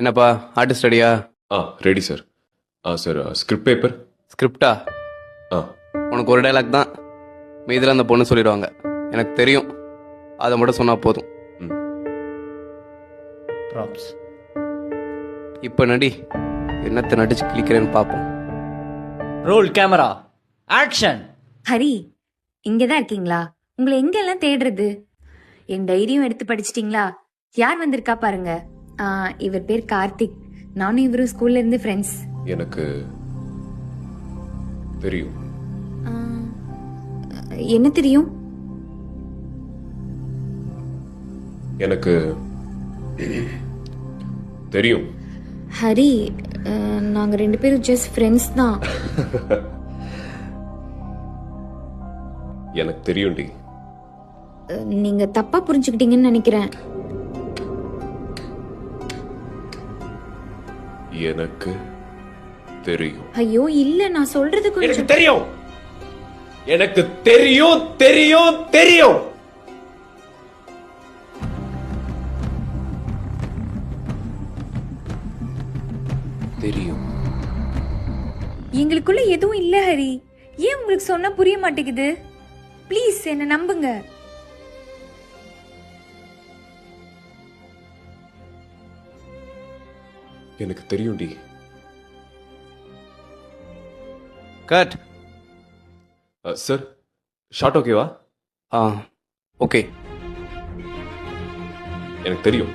என்னப்பா ஆர்டிஸ்ட் ரெடியா? Ready sir. Sir script paper. ஸ்கிரிப்டா? ஆ உனக்கு ஒரு டைலாக் தான், மீதில் அந்த பொண்ணு சொல்லிடுவாங்க. எனக்கு தெரியும், அதை மட்டும் சொன்னால் போதும். ம் ப்ராப்ஸ். இப்போ நடி, என்னத்தை நடிச்சு கிளிக்கிறேன்னு பார்ப்போம். Role camera action. ஹரி, இங்கே தான் இருக்கீங்களா? உங்களை எங்கெல்லாம் தேடுறது? என் டைரியும் எடுத்து படிச்சிட்டிங்களா? யார் வந்திருக்கா பாருங்க. இவர் பேர் கார்த்திக். நானும் இவரும் ஸ்கூல்ல இருந்து ஃப்ரெண்ட்ஸ். எனக்கு தெரியும். என்ன தெரியும்? எனக்கு தெரியும். ஹரி, நாங்க ரெண்டு பேரும் ஜஸ்ட் ஃப்ரெண்ட்ஸ் தான். எனக்கு தெரியும்டி. நீங்க தப்பா புரிஞ்சுக்கிட்டீங்கன்னு நினைக்கிறேன். எனக்கு தெரியும். ஐயோ இல்ல, நான் சொல்றது எனக்கு கொஞ்சம். தெரியும். எனக்கு தெரியும் தெரியும் தெரியும். தெரியும். எங்களுக்குள்ள எதுவும் இல்ல ஹரி. ஏன் உங்களுக்கு சொன்னா புரிய மாட்டேங்குது? ப்ளீஸ் என்ன நம்புங்க. எனக்கு தெரியும்டி. கட். சார் ஷார்ட் ஓகேவா? ஆ ஓகே. எனக்கு தெரியும்.